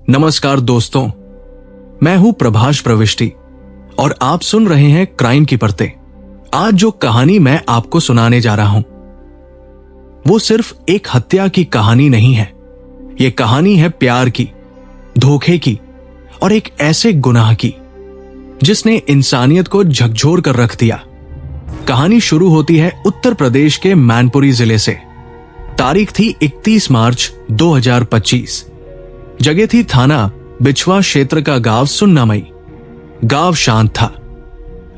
नमस्कार दोस्तों, मैं हूं प्रभाष प्रविष्टि और आप सुन रहे हैं क्राइम की परतें। आज जो कहानी मैं आपको सुनाने जा रहा हूं वो सिर्फ एक हत्या की कहानी नहीं है। ये कहानी है प्यार की, धोखे की और एक ऐसे गुनाह की जिसने इंसानियत को झकझोर कर रख दिया। कहानी शुरू होती है उत्तर प्रदेश के मैनपुरी जिले से। तारीख थी 31 मार्च 2025। जगह थी थाना बिछवा क्षेत्र का गांव सुन्नामई। गांव शांत था।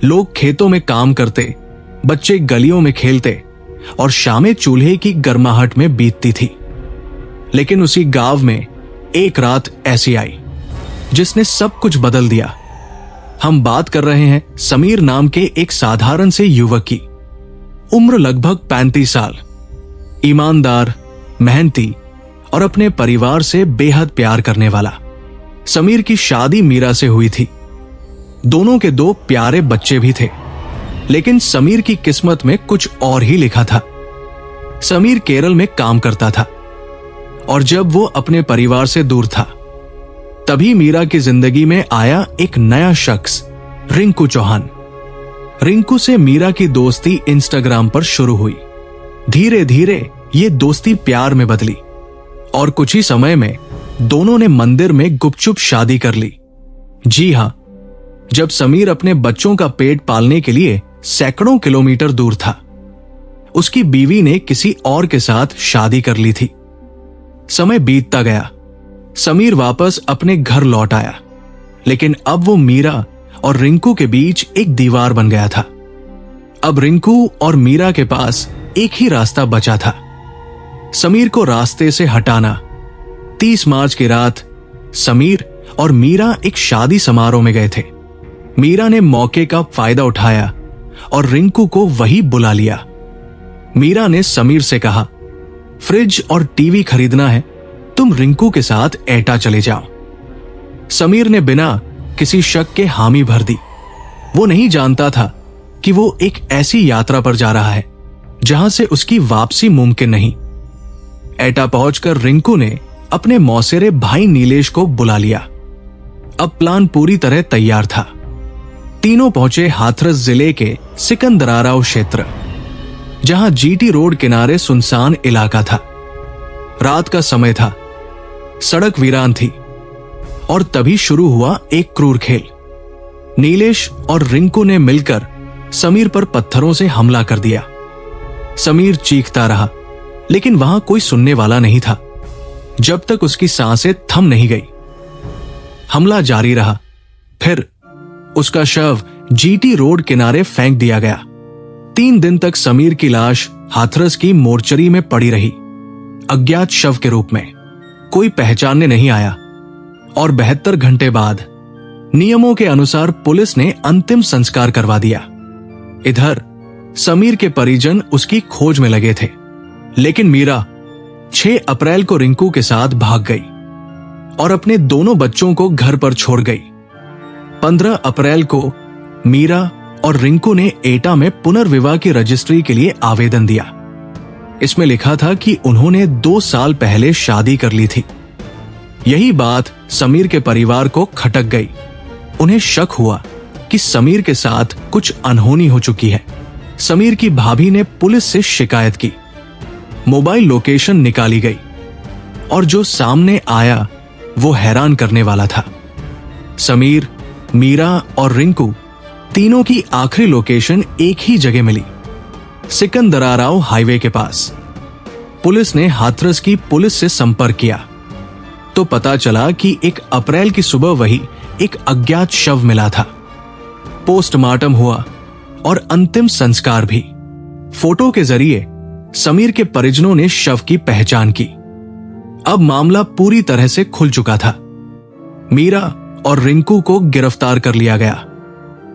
लोग खेतों में काम करते, बच्चे गलियों में खेलते और शामें चूल्हे की गर्माहट में बीतती थी। लेकिन उसी गांव में एक रात ऐसी आई जिसने सब कुछ बदल दिया। हम बात कर रहे हैं समीर नाम के एक साधारण से युवक की। उम्र लगभग 35 साल। ईमानदार, मेहनती और अपने परिवार से बेहद प्यार करने वाला। समीर की शादी मीरा से हुई थी। दोनों के 2 प्यारे बच्चे भी थे। लेकिन समीर की किस्मत में कुछ और ही लिखा था। समीर केरल में काम करता था और जब वो अपने परिवार से दूर था तभी मीरा की जिंदगी में आया एक नया शख्स, रिंकू चौहान। रिंकू से मीरा की दोस्ती इंस्टाग्राम पर शुरू हुई। धीरे धीरे ये दोस्ती प्यार में बदली और कुछ ही समय में दोनों ने मंदिर में गुपचुप शादी कर ली। जी हां, जब समीर अपने बच्चों का पेट पालने के लिए सैकड़ों किलोमीटर दूर था, उसकी बीवी ने किसी और के साथ शादी कर ली थी। समय बीतता गया। समीर वापस अपने घर लौट आया, लेकिन अब वो मीरा और रिंकू के बीच एक दीवार बन गया था। अब रिंकू और मीरा के पास एक ही रास्ता बचा था, समीर को रास्ते से हटाना। 30 मार्च की रात समीर और मीरा एक शादी समारोह में गए थे। मीरा ने मौके का फायदा उठाया और रिंकू को वही बुला लिया। मीरा ने समीर से कहा, फ्रिज और टीवी खरीदना है, तुम रिंकू के साथ एटा चले जाओ। समीर ने बिना किसी शक के हामी भर दी। वो नहीं जानता था कि वो एक ऐसी यात्रा पर जा रहा है जहां से उसकी वापसी मुमकिन नहीं। एटा पहुंचकर रिंकू ने अपने मौसेरे भाई नीलेश को बुला लिया। अब प्लान पूरी तरह तैयार था। तीनों पहुंचे हाथरस जिले के सिकंदराराव क्षेत्र, जहां जीटी रोड किनारे सुनसान इलाका था। रात का समय था, सड़क वीरान थी और तभी शुरू हुआ एक क्रूर खेल। नीलेश और रिंकू ने मिलकर समीर पर पत्थरों से हमला कर दिया। समीर चीखता रहा, लेकिन वहां कोई सुनने वाला नहीं था जब तक उसकी सांसें थम नहीं गई। हमला जारी रहा। फिर उसका शव जीटी रोड किनारे फेंक दिया गया। 3 दिन तक समीर की लाश हाथरस की मोर्चरी में पड़ी रही, अज्ञात शव के रूप में। कोई पहचानने नहीं आया और 72 घंटे बाद नियमों के अनुसार पुलिस ने अंतिम संस्कार करवा दिया। इधर समीर के परिजन उसकी खोज में लगे थे, लेकिन मीरा 6 अप्रैल को रिंकू के साथ भाग गई और अपने दोनों बच्चों को घर पर छोड़ गई। 15 अप्रैल को मीरा और रिंकू ने एटा में पुनर्विवाह की रजिस्ट्री के लिए आवेदन दिया। इसमें लिखा था कि उन्होंने 2 साल पहले शादी कर ली थी। यही बात समीर के परिवार को खटक गई। उन्हें शक हुआ कि समीर के साथ कुछ अनहोनी हो चुकी है। समीर की भाभी ने पुलिस से शिकायत की। मोबाइल लोकेशन निकाली गई और जो सामने आया वो हैरान करने वाला था। समीर, मीरा और रिंकू तीनों की आखिरी लोकेशन एक ही जगह मिली, सिकंदराराव हाईवे के पास। पुलिस ने हाथरस की पुलिस से संपर्क किया तो पता चला कि 1 अप्रैल की सुबह वही एक अज्ञात शव मिला था। पोस्टमार्टम हुआ और अंतिम संस्कार भी। फोटो के जरिए समीर के परिजनों ने शव की पहचान की। अब मामला पूरी तरह से खुल चुका था। मीरा और रिंकू को गिरफ्तार कर लिया गया।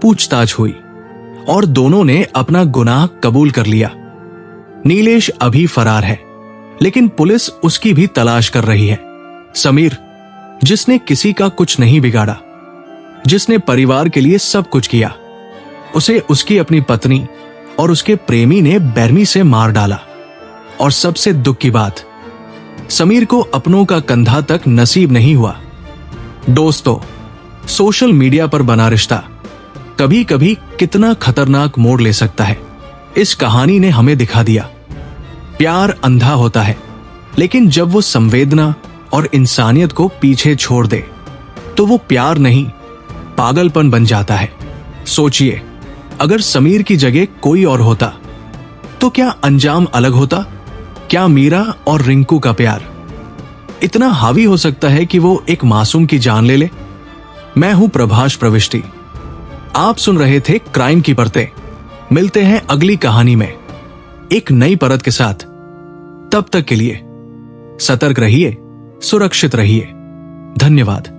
पूछताछ हुई और दोनों ने अपना गुनाह कबूल कर लिया। नीलेश अभी फरार है, लेकिन पुलिस उसकी भी तलाश कर रही है। समीर, जिसने किसी का कुछ नहीं बिगाड़ा, जिसने परिवार के लिए सब कुछ किया, उसे उसकी अपनी पत्नी और उसके प्रेमी ने बेरमी से मार डाला। और सबसे दुख की बात, समीर को अपनों का कंधा तक नसीब नहीं हुआ। दोस्तों, सोशल मीडिया पर बना रिश्ता कभी कभी कितना खतरनाक मोड़ ले सकता है, इस कहानी ने हमें दिखा दिया। प्यार अंधा होता है, लेकिन जब वो संवेदना और इंसानियत को पीछे छोड़ दे तो वो प्यार नहीं, पागलपन बन जाता है। सोचिए, अगर समीर की जगह कोई और होता तो क्या अंजाम अलग होता? क्या मीरा और रिंकू का प्यार इतना हावी हो सकता है कि वो एक मासूम की जान ले ले? मैं हूं प्रभाष प्रविष्टि, आप सुन रहे थे क्राइम की परतें। मिलते हैं अगली कहानी में एक नई परत के साथ। तब तक के लिए सतर्क रहिए, सुरक्षित रहिए। धन्यवाद।